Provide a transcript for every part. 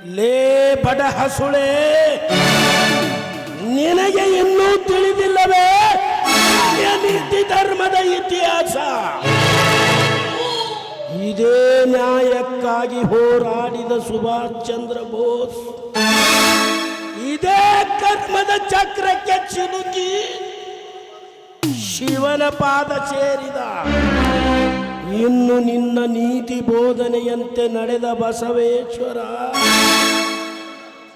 ಲೇ ಬಡ ಹಸುಳೆ, ನಿನಗೆ ಇನ್ನೂ ತಿಳಿದಿಲ್ಲವೇ ನೀತಿ ಧರ್ಮದ ಇತಿಹಾಸ? ಇದೇ ನ್ಯಾಯಕ್ಕಾಗಿ ಹೋರಾಡಿದ ಸುಭಾಷ್ ಚಂದ್ರ ಬೋಸ್ ಇದೇ ಕರ್ಮದ ಚಕ್ರಕ್ಕೆ ಸಿಲುಕಿ ಶಿವನ ಪಾದ ಸೇರಿದ. ಇನ್ನು ನಿನ್ನ ನೀತಿ ಬೋಧನೆಯಂತೆ ನಡೆದ ಬಸವೇಶ್ವರ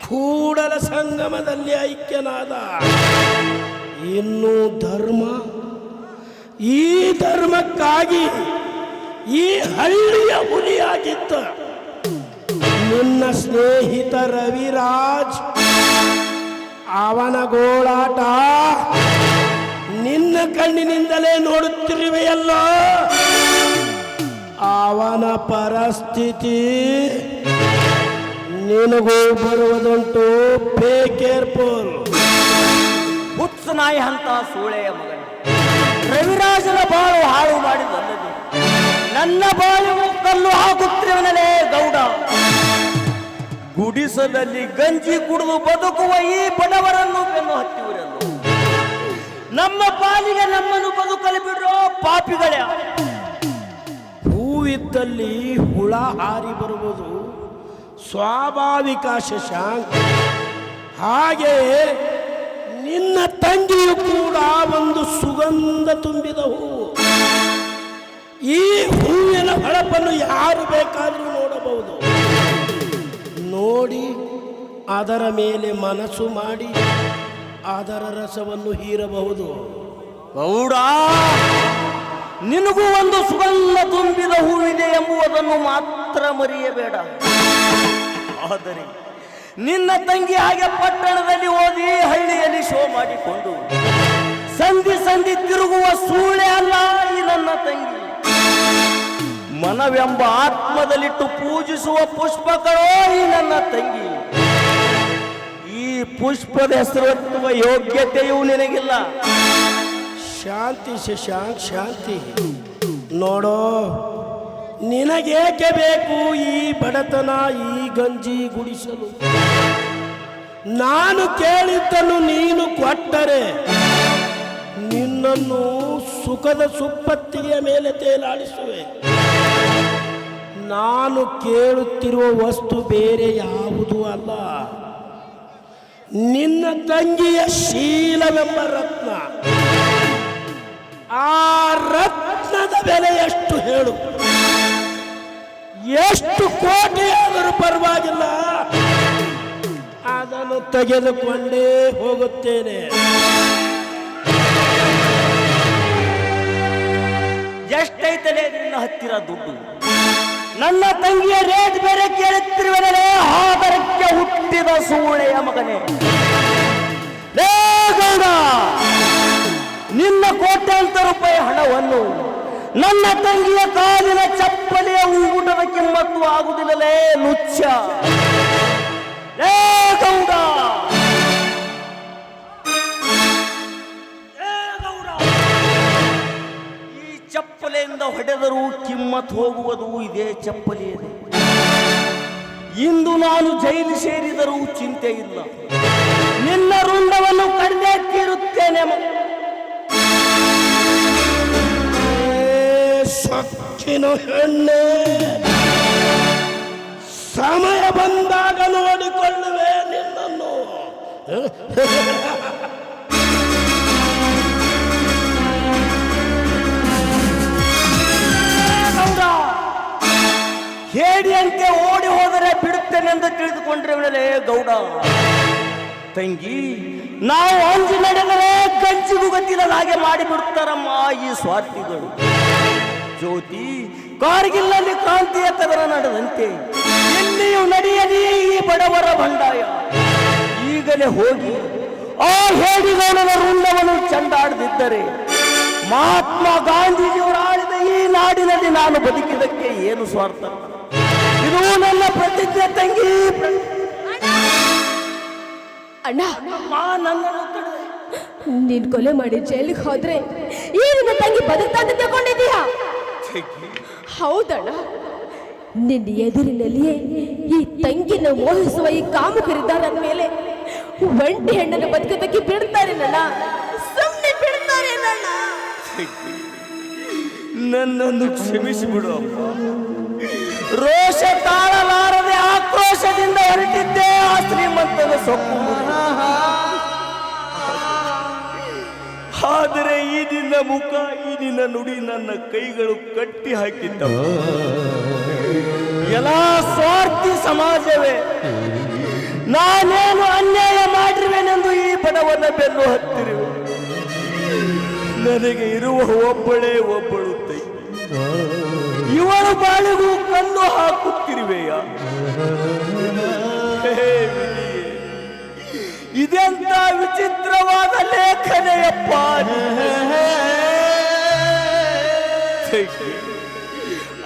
ಕೂಡಲ ಸಂಗಮದಲ್ಲಿ ಐಕ್ಯನಾದ. ಇನ್ನು ಧರ್ಮ, ಈ ಧರ್ಮಕ್ಕಾಗಿ ಈ ಹಳ್ಳಿಯ ಹುಲಿಯಾಗಿದ್ದ ನಿನ್ನ ಸ್ನೇಹಿತ ರವಿರಾಜ್, ಅವನ ಗೋಳಾಟ ನಿನ್ನ ಕಣ್ಣಿನಿಂದಲೇ ನೋಡುತ್ತಿರುವೆಯಲ್ಲ. ಅವನ ಪರಿಸ್ಥಿತಿ ನಿನಗೂ ಬರುವುದುಂಟು. Pay careful. ಹುಚ್ಚನಾಯಿ ಅಂತ ಸೂಳೆಯ ಮಗನ ರವಿರಾಜನ ಬಾಳು ಹಾಳು ಮಾಡಿದಲ್ಲದೆ ನನ್ನ ಬಾಳು ಕಲ್ಲು ಹಾಕುತ್ತಿರುವನಲೇ ಗೌಡ. ಗುಡಿಸದಲ್ಲಿ ಗಂಜಿ ಕುಡಿದು ಬದುಕುವ ಈ ಬಡವರನ್ನು ಬೆನ್ನು ಹತ್ತಿವರನ್ನು ನಮ್ಮ ಪಾಲಿಗೆ ನಮ್ಮನ್ನು ಬದುಕಲು ಬಿಡೋ ಪಾಪಿಗಳೇ. ಹೂವಿದ್ದಲ್ಲಿ ಹುಳ ಹಾರಿ ಬರುವುದು ಸ್ವಾಭಾವಿಕ ಶಶಾಂಕ್. ಹಾಗೆಯೇ ನಿನ್ನ ತಂಗಿಯು ಕೂಡ ಒಂದು ಸುಗಂಧ ತುಂಬಿದ ಹೂವು. ಈ ಹೂವಿನ ಹೊಳಪನ್ನು ಯಾರು ಬೇಕಾದರೂ ನೋಡಬಹುದು. ನೋಡಿ ಅದರ ಮೇಲೆ ಮನಸ್ಸು ಮಾಡಿ ಅದರ ರಸವನ್ನು ಹೀರಬಹುದು. ಗೌಡ, ನಿನಗೂ ಒಂದು ಸುಗಂಧ ತುಂಬಿದ ಹೂವಿದೆ ಎಂಬುದನ್ನು ಮಾತ್ರ ಮರೆಯಬೇಡ. ಆದರೆ ನಿನ್ನ ತಂಗಿ ಹಾಗೆ ಪಟ್ಟಣದಲ್ಲಿ ಓದಿ ಹಳ್ಳಿಯಲ್ಲಿ ಶೋ ಮಾಡಿಕೊಂಡು ಸಂಧಿ ತಿರುಗುವ ಸೂಳೆ ಅಲ್ಲ ಈ ನನ್ನ ತಂಗಿ. ಮನವೆಂಬ ಆತ್ಮದಲ್ಲಿಟ್ಟು ಪೂಜಿಸುವ ಪುಷ್ಪಗಳೋ ಈ ನನ್ನ ತಂಗಿ. ಈ ಪುಷ್ಪದ ಹೆಸರು ಯೋಗ್ಯತೆಯೂ ನಿನಗಿಲ್ಲ. ಶಾಂತಿ ಶಶಾಂಕ್, ಶಾಂತಿ. ನೋಡೋ, ನಿನಗೇಕೆ ಬೇಕು ಈ ಬಡತನ, ಈ ಗಂಜಿ ಗುಡಿಸಲು? ನಾನು ಕೇಳಿದ್ದನ್ನು ನೀನು ಕೊಟ್ಟರೆ ನಿನ್ನನ್ನು ಸುಖದ ಸುಪ್ಪತ್ತಿಗೆಯ ಮೇಲೆ ತೇಲಾಡಿಸುವೆ. ನಾನು ಕೇಳುತ್ತಿರುವ ವಸ್ತು ಬೇರೆ ಯಾವುದೂ ಅಲ್ಲ, ನಿನ್ನ ತಂಗಿಯ ಶೀಲವೆಂಬ ರತ್ನ. ಆ ರತ್ನದ ಬೆಲೆ ಎಷ್ಟು ಹೇಳು? ಎಷ್ಟು ಕೋಟಿಯಾದರೂ ಪರವಾಗಿಲ್ಲ, ಅದನ್ನು ತೆಗೆದುಕೊಂಡೇ ಹೋಗುತ್ತೇನೆ. ಎಷ್ಟೈತಲೇ ನಿನ್ನ ಹತ್ತಿರ ದುಡ್ಡು? ನನ್ನ ತಂಗಿಯ ರೇಟ್ ಬೇರೆ ಕೇಳುತ್ತಿರುವನೇ ಆದರಕ್ಕೆ ಹುಟ್ಟಿದ ಸೂಳೆಯ ಮಗನೇ. ಲೇ ಗೌಡ, ನಿನ್ನ ಕೋಟ್ಯಾಂತರ ರೂಪಾಯಿ ಹಣವನ್ನು ನನ್ನ ತಂಗಿಯ ಕಾಲಿನ ಚಪ್ಪಲಿಯ ಉಂಗುಟದ ಕಿಮ್ಮತ್ತು ಆಗುವುದಿಲ್ಲಲೇ ನುಚ್ಚ. ಲೇ ಗೌಡ, ಈ ಚಪ್ಪಲಿಯಿಂದ ಹೊಡೆದರೂ ಕಿಮ್ಮತ್ ಹೋಗುವುದು ಇದೇ ಚಪ್ಪಲಿಯದೆ. ಇಂದು ನಾನು ಜೈಲು ಸೇರಿದರೂ ಚಿಂತೆ ಇಲ್ಲ, ನಿನ್ನ ಋಣವನ್ನು ಕಡಿಮೆ ತೀರುತ್ತೇನೆ. ಸೊಕ್ಕಿನ ಹೆಣ್ಣೆ, ಸಮಯ ಬಂದಾಗ ನೋಡಿಕೊಳ್ಳುವೆ ನಿನ್ನನ್ನು. ಹೇಡಿಯಂತೆ ಓಡಿ ಹೋದರೆ ಬಿಡುತ್ತೇನೆ ಎಂದು ತಿಳಿದುಕೊಂಡ್ರೆ ಗೌಡ. ತಂಗಿ, ನಾವು ಅಂಜು ನಡೆದರೆ ಗಂಜಿಗೂ ಗೊತ್ತಿಲ್ಲದ ಹಾಗೆ ಮಾಡಿಬಿಡುತ್ತಾರಮ್ಮ ಈ ಸ್ವಾರ್ಥಿಗಳು. ಜ್ಯೋತಿ, ಕಾರ್ಗಿಲ್ನಲ್ಲಿ ಕ್ರಾಂತಿಯ ಕದನ ನಡೆದಂತೆ ಎಲ್ಲಿಯೂ ನಡೆಯಲಿ ಈ ಬಡವರ ಬಂಡಾಯ. ಈಗಲೇ ಹೋಗಿ ಆ ಹೇಡಿಗೌಡನ ರುಂಡವನ್ನು ಚೆಂಡಾಡದಿದ್ದರೆ ಮಹಾತ್ಮ ಗಾಂಧೀಜಿಯವರು ಆಳಿದ ಈ ನಾಡಿನಲ್ಲಿ ನಾನು ಬದುಕಿದಕ್ಕೆ ಏನು ಸ್ವಾರ್ಥ? ಇದು ನನ್ನ ಪ್ರತಿಜ್ಞೆ ತಂಗಿ. ಅಣ್ಣ, ನನ್ನನ್ನು ನೀನ್ ಕೊಲೆ ಮಾಡಿ ಜೈಲಿಗೆ ಹೋದ್ರೆ ಈ ನಿನ್ನ ತಂಗಿ ಬದುಕ್ತಾ ಅಂತ ತಿಳ್ಕೊಂಡಿದೀಯಾ? ಹೌದಣ್ಣ, ನಿನ್ನ ಎದುರಿನಲ್ಲಿಯೇ ಈ ತಂಗಿನ ಮೋಹಿಸುವ ಈ ಕಾಮುಕರಿದ್ದಾರೆ ಅಂದಮೇಲೆ ಒಂಟಿ ಹೆಣ್ಣನ್ನು ಬದುಕೋದಕ್ಕೆ ಬಿಡ್ತಾರೆ ನನ್ನ, ಸುಮ್ಮನೆ ಬಿಡ್ತಾರೆ ನನ್ನ. ನನ್ನನ್ನು ಕ್ಷಮಿಸಿಬಿಡು ಅಪ್ಪ. ರೋಷ ತಾಳಲಾರದೆ ಆಕ್ರೋಶದಿಂದ ಹೊರಟಿದ್ದೆ ಆ ಶ್ರೀಮಂತನ ಸೊಪ್ಪು. ಆದರೆ ಈ ನಿನ್ನ ಮುಖ, ಈ ನಿನ್ನ ನುಡಿ ನನ್ನ ಕೈಗಳು ಕಟ್ಟಿ ಹಾಕಿದ್ದವು. ಎಲ್ಲ ಸ್ವಾರ್ಥಿ ಸಮಾಜವೇ, ನಾನೇನು ಅನ್ಯಾಯ ಮಾಡಿರುವೆನೆಂದು ಈ ಬಡವನ ಬೆನ್ನು ಹತ್ತಿರುವೆ. ನನಗೆ ಇರುವ ಒಬ್ಬಳೇ ಒಬ್ಬಳು ತಂಗಿ, ಇವಳು ಬಾಳಿಗೂ ಕಲ್ಲು ಹಾಕುತ್ತಿರುವೆಯ? ಇದೆಂತ ವಿಚಿತ್ರವಾದ ಲೇಖನೆಯಪ್ಪ.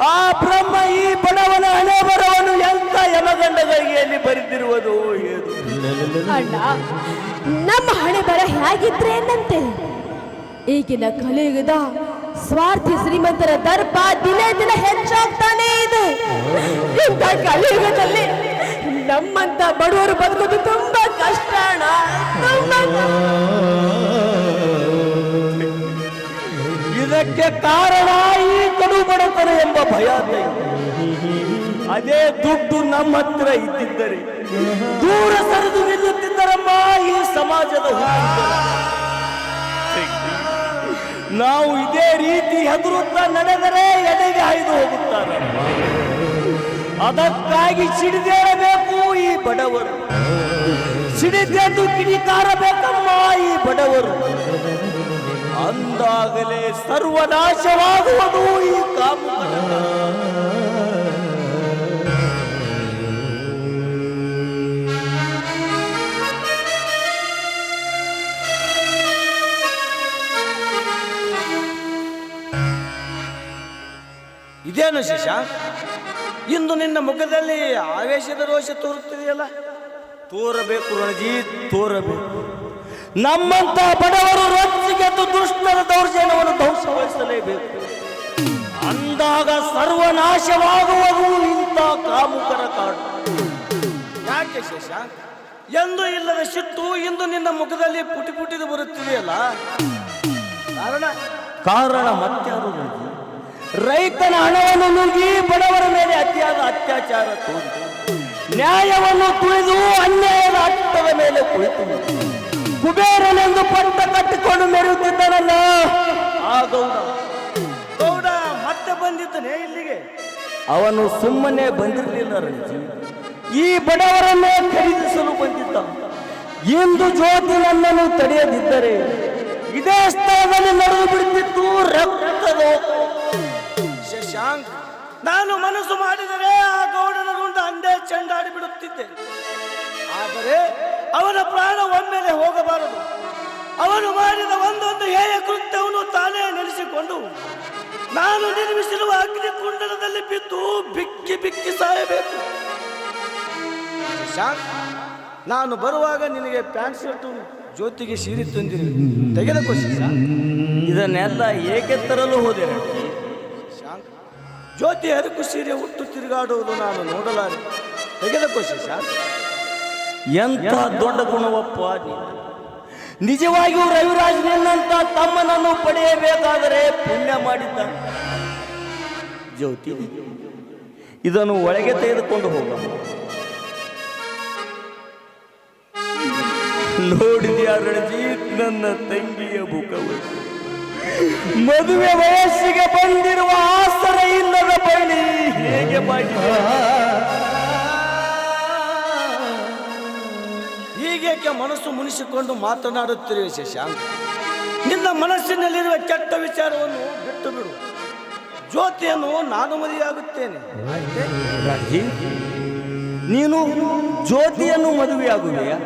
ಆ ಬ್ರಹ್ಮ ಈ ಬಡವನ ಹಣೆ ಬರವನ್ನು ಎಂತ ಯಮಗಂಡಗಳಿಗೆ ಬರೆದಿರುವುದು ಏನು? ಅಣ್ಣ, ನಮ್ಮ ಹಣೆ ಬರ ಹೇಗಿದ್ರೆ ಏನಂತೆ? ಈಗಿನ ಕಲಿಯುಗದ ಸ್ವಾರ್ಥಿ ಶ್ರೀಮಂತರ ದರ್ಪ ದಿನೇ ದಿನ ಹೆಚ್ಚಾಗ್ತಾನೆ ಇದೆ. ಇಂಥ ಕಲಿಯುಗದಲ್ಲಿ ನಮ್ಮಂತ ಬಡವರು ಬದುಕೋದು ತುಂಬಾ ಕಷ್ಟ ಅಣ್ಣ, ತುಂಬಾ ಇದಕ್ಕೆ ಕಾರಣ ಈ ಕಡು ಬಡತನ ಎಂಬ ಭಯ. ಅದೇ ದುಡ್ಡು ನಮ್ಮ ಹತ್ರ ಇದ್ದಿದ್ದರೆ ದೂರ ಸರಿದು ನಿಲ್ಲುತ್ತಿದ್ದರಮ್ಮ ಈ ಸಮಾಜದ ನಾವು ಇದೇ ರೀತಿ ಹೆದರುತ್ತಾ ನಡೆದರೆ ಎಡೆಗೆ ಹಾಯ್ದು ಹೋಗುತ್ತಾರೆ. ಅದಕ್ಕಾಗಿ ಸಿಡಿದೇಳಬೇಕು ಈ ಬಡವರು, ಸಿಡಿದೆದ್ದು ಕಿಡಿಕಾರಬೇಕಮ್ಮ ಈ ಬಡವರು. ಅಂದಾಗಲೇ ಸರ್ವನಾಶವಾಗುವುದು ಈ ಕಾಮುಕರ. ಇದೇನು ಶಿಷ್ಯ, ಇಂದು ನಿನ್ನ ಮುಖದಲ್ಲಿ ಆವೇಶದ ರೋಷ ತೋರುತ್ತಿದೆಯಲ್ಲ? ತೋರಬೇಕು ರಣಜೀತ್, ತೋರಬೇಕು. ನಮ್ಮಂತ ಬಡವರು ರೊಚ್ಚಿಗೆದ್ದು ದುಷ್ಟರ ದೌರ್ಜನ್ಯವನ್ನು ಧ್ವಂಸಗೊಳಿಸಲೇಬೇಕು. ಅಂದಾಗ ಸರ್ವನಾಶವಾಗುವುದು ಇಂಥ ಕಾಮುಕರ ಕಾಡು. ಯಾಕೆ ಶೇಷ, ಎಂದು ಇಲ್ಲದ ಸಿಟ್ಟು ಇಂದು ನಿನ್ನ ಮುಖದಲ್ಲಿ ಪುಟಿ ಪುಟಿದು ಬರುತ್ತಿದೆಯಲ್ಲ? ಕಾರಣ ಮತ್ಯಾರು? ರೈತನ ಹಣವನ್ನು ನುಗ್ಗಿ ಬಡವರ ಮೇಲೆ ಅತಿಯಾದ ಅತ್ಯಾಚಾರ ತೋರಿ, ನ್ಯಾಯವನ್ನು ತುಳಿದು ಅನ್ಯಾಯದ ಅಟ್ಟದ ಮೇಲೆ ಕುಳಿತು ಕುಬೇರನೆಂದು ಪಟ್ಟ ಕಟ್ಟಿಕೊಂಡು ಮೆರೆಯುತ್ತಿದ್ದನಲ್ಲ ಆ ಗೌಡ. ಗೌಡ ಮತ್ತೆ ಬಂದಿದ್ದನೇ ಇಲ್ಲಿಗೆ? ಅವನು ಸುಮ್ಮನೆ ಬಂದಿರಲಿಲ್ಲ ರಂಜಿ, ಈ ಬಡವರನ್ನೇ ಖರೀದಿಸಲು ಬಂದಿದ್ದ. ಇಂದು ಜ್ಯೋತಿ ನನ್ನನ್ನು ತಡೆಯದಿದ್ದರೆ ಇದೇ ಸ್ಥಳದಲ್ಲಿ ನಡೆದು ಬಿಡುತ್ತಿತ್ತು ರಕ್ತದ. ಶಶಾಂಕ್, ನಾನು ಮನಸ್ಸು ಮಾಡಿದರೆ ಆ ಗೌಡನ ಗುಂಡ ಅಂದೇ ಚೆಂಡಾಡಿ ಬಿಡುತ್ತಿದ್ದೆ. ಆದರೆ ಅವನ ಪ್ರಾಣ ಒಮ್ಮೆಲೆ ಹೋಗಬಾರದು. ಅವನು ಮಾಡಿದ ಒಂದೊಂದು ಹೇಯ ಕೃತ್ಯವನ್ನು ತಾನೇ ನೆನೆಸಿಕೊಂಡು ನಾನು ನಿರ್ಮಿಸಿರುವ ಅಗ್ನಿ ಕುಂಡಲದಲ್ಲಿ ಬಿದ್ದು ಬಿಕ್ಕಿ ಬಿಕ್ಕಿ ಸಾಯಬೇಕು. ಶಶಾಂಕ್, ನಾನು ಬರುವಾಗ ನಿನಗೆ ಪ್ಯಾಂಟ್ ಶರ್ಟು ಜ್ಯೋತಿಗೆ ಸೀರೆ ತಂದಿರುವೆ, ತೆಗೆದುಕೋ ಶಶಾಂಕ್. ಇದನ್ನೆಲ್ಲ ಏಕೆ ತರಲು ಹೋದೆ? ಜ್ಯೋತಿ ಅದಕ್ಕೂ ಸೀರೆ ಹುಟ್ಟು ತಿರುಗಾಡುವುದು ನಾನು ನೋಡಲಾರೆ, ತೆಗೆದುಕೋ ಶಶಾಂಕ್. ಎಂಥ ದೊಡ್ಡ ಗುಣವಪ್ಪ. ನಿಜವಾಗಿಯೂ ರವಿರಾಜ್ ನಿನ್ನಂತ ತಮ್ಮನನ್ನು ಪಡೆಯಬೇಕಾದರೆ ಪುಣ್ಯ ಮಾಡಿದ್ದಾನೆ. ಜ್ಯೋತಿ, ಇದನ್ನು ಒಳಗೆ ತೆಗೆದುಕೊಂಡು ಹೋಗ. ನೋಡಿದ್ಯಾ ರಣಜೀತ್ ನನ್ನ ತಂಗಿಯ ಮುಖವು? ಮದುವೆ ವಯಸ್ಸಿಗೆ ಬಂದಿರುವ ಆಸರ ಇಲ್ಲದ ಬಳಿ ಹೇಗೆ ಮಾಡಿದ? ಹೀಗೇಕೆ ಮನಸ್ಸು ಮುನಿಸಿಕೊಂಡು ಮಾತನಾಡುತ್ತಿರುವ ಶಶಾಂಕ್? ನಿನ್ನ ಮನಸ್ಸಿನಲ್ಲಿರುವ ಕೆಟ್ಟ ವಿಚಾರವನ್ನು ಬಿಟ್ಟು ಬಿಡು. ಜ್ಯೋತಿಯನ್ನು ನಾನು ಮದುವೆಯಾಗುತ್ತೇನೆ. ನೀನು ಜ್ಯೋತಿಯನ್ನು ಮದುವೆಯಾಗುವೆಯಾ?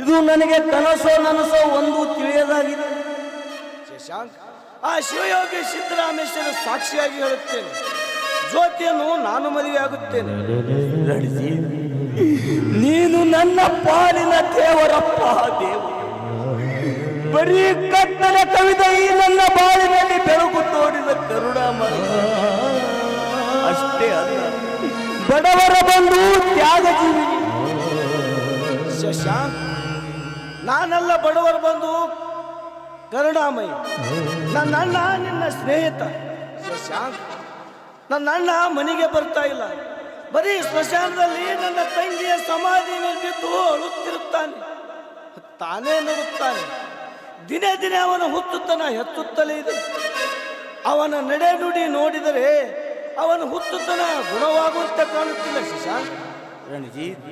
ಇದು ನನಗೆ ಕನಸೋ ನನಸೋ ಒಂದು ತಿಳಿಯದಾಗಿದೆ. ಶಶಾಂಕ್, ಆ ಶಿವಯೋಗಿ ಸಿದ್ದರಾಮೇಶ್ವರ ಸಾಕ್ಷಿಯಾಗಿ ಹೇಳುತ್ತೇನೆ, ಜ್ಯೋತಿಯನ್ನು ನಾನು ಮದುವೆಯಾಗುತ್ತೇನೆ. ನೀನು ನನ್ನ ಪಾಲಿನ ದೇವರಪ್ಪ ದೇವ. ಬರೀ ಕತ್ತಲೆ ಕವಿದ ಈ ನನ್ನ ಬಾಳಿನಲ್ಲಿ ಬೆಳಕು ತೋಡಿದ ಕರುಣಾಮಯ. ಅಷ್ಟೇ ಅಲ್ಲ, ಬಡವರ ಬಂಧು ತ್ಯಾಗ ಜೀವಿ. ಶಶಾಂಕ್, ನಾನೆಲ್ಲ ಬಡವರ ಬಂಧು ಕರುಣಾಮಯಿ. ನನ್ನ ಅಣ್ಣ ನಿನ್ನ ಸ್ನೇಹಿತ. ಶಶಾಂಕ್, ನನ್ನ ಅಣ್ಣ ಮನೆಗೆ ಬರ್ತಾ ಇಲ್ಲ, ಬರೀ ಸ್ಮಶಾನದಲ್ಲಿ ನನ್ನ ತಂಗಿಯ ಸಮಾಧಿ ಮೇಲೆ ಬಿದ್ದು ಅಳುತ್ತಿರುತ್ತಾನೆ, ತಾನೇ ನಗುತ್ತಾನೆ. ದಿನೇ ದಿನೇ ಅವನ ಹುಚ್ಚುತನ ಹೆಚ್ಚುತ್ತಲೇ ಇದೆ. ಅವನ ನಡೆ ನುಡಿ ನೋಡಿದರೆ ಅವನ ಹುಚ್ಚುತನ ಗುಣವಾಗುವಂತೆ ಕಾಣುತ್ತಿಲ್ಲ. ಶಶಾಂಕ್, ರಣಜಿತ್,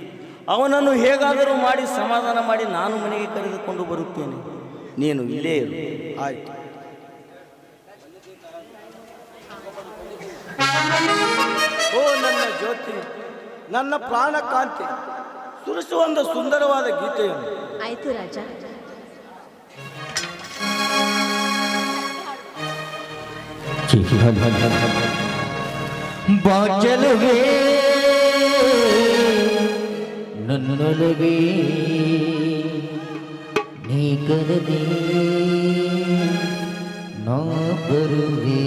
ಅವನನ್ನು ಹೇಗಾದರೂ ಮಾಡಿ ಸಮಾಧಾನ ಮಾಡಿ ನಾನು ಮನೆಗೆ ಕರೆದುಕೊಂಡು ಬರುತ್ತೇನೆ. ನೀನು ಇಲ್ಲೇ ಇರು. ಆಯ್ತು. ಓ ನನ್ನ ಜ್ಯೋತಿ, ನನ್ನ ಪ್ರಾಣ ಕಾಂತಿ, ಸುರಿಸುವ ಒಂದು ಸುಂದರವಾದ ಗೀತೆಯನ್ನು. ಆಯ್ತು ರಾಜ. ಬಾಚಲುವೆ ನನ್ನೊಳಗೆ ನೀ ಕರೆದೆ ನಾ ಬರುವೆ.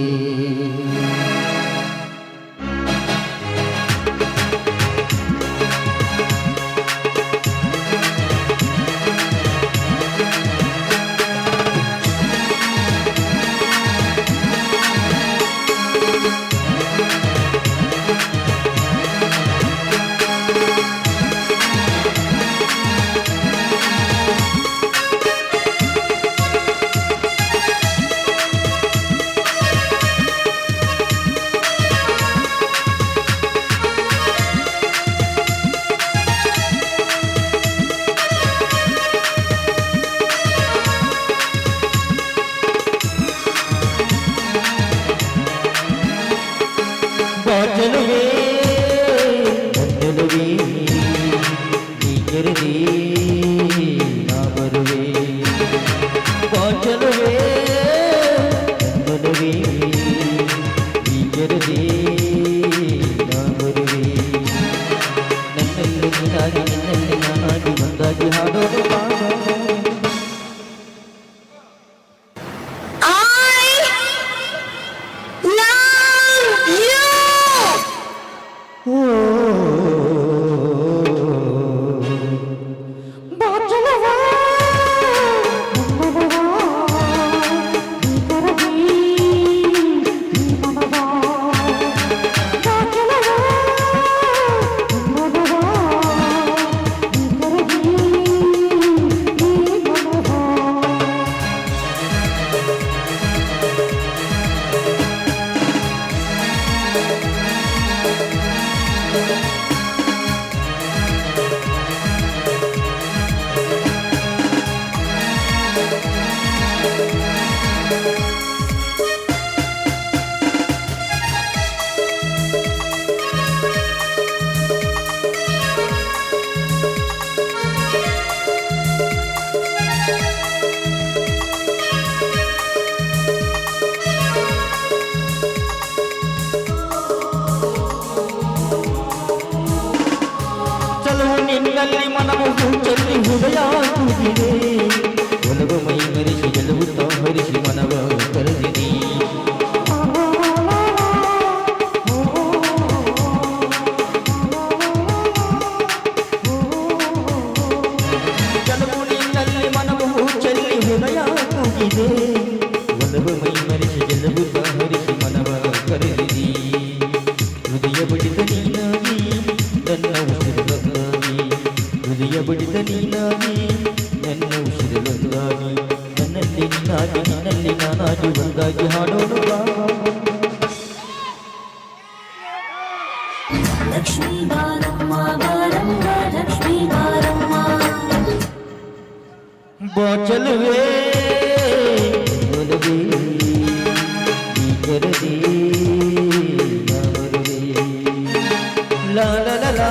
ಬಾಚಲುವೆ ನನ್ನೊಳಗೆ ನೀ ಕರೆದೆ ನಾ ಬರುವೆ. ಬಾಚಲುವೆ ನನ್ನೊಳಗೆ ನೀ ಕರೆದೆ ನಾ ಬರುವೆ. ನನ್ನಲ್ಲಿ ನೀನಾಗಿ ನಿನ್ನಲ್ಲಿ ನಾನಾಗಿ ಒಂದಾಗಿ ಹಾಡೋದು ಬಾ. ನಿನ್ನಲ್ಲಿ ಮನವು ಚೆಲ್ಲಿ ಹೃದಯ ಕೂಗಿದೆ. ಒಲವು ಮೈ ಮರೆಸಿ ಗೆಲುವುತ್ತ ಹರಿಸಿ ಮನವ ಕರೆದಿನಿ. ಕೆಲವು ನಿನ್ನಲ್ಲಿ ಮನವು ಚೆಲ್ಲಿ ಹೃದಯ ಕೂಗಿದೆ. ಒಲವು ಮೈ ಮರೆಸಿ ಗೆಲುವುತ್ತ ಹರಿಸಿ ಮನವ ಕರೆದಿನಿ. ಹೃದಯ ಬಡಿದ ನೀನಾಗಿ ನನ್ನ ಉಸಿರಲೊಂದಾಗಿ, ಹೃದಯ ಬಡಿದ ನೀನಾಗಿ ನನ್ನ ಉಸಿರಲೊಂದಾಗಿ, ನನ್ನಲ್ಲಿ ನೀನಾಗಿ ನಿನ್ನಲ್ಲಿ ನಾನಾಗಿ ಒಂದಾಗಿ ಹಾಡೋಣ ಬಾ. ಲಕ್ಷ್ಮೀ ಬಾರಮ್ಮ ಬಾರಮ್ಮ ಲಕ್ಷ್ಮೀ ಬಾರಮ್ಮ. ಬಾಚಲುವೆ ಒಲವೇ ನೀ ಕರೆದೆ ನಾ ಬರುವೆ. ಲಾ ಲಾ ಲಾ ಲಾ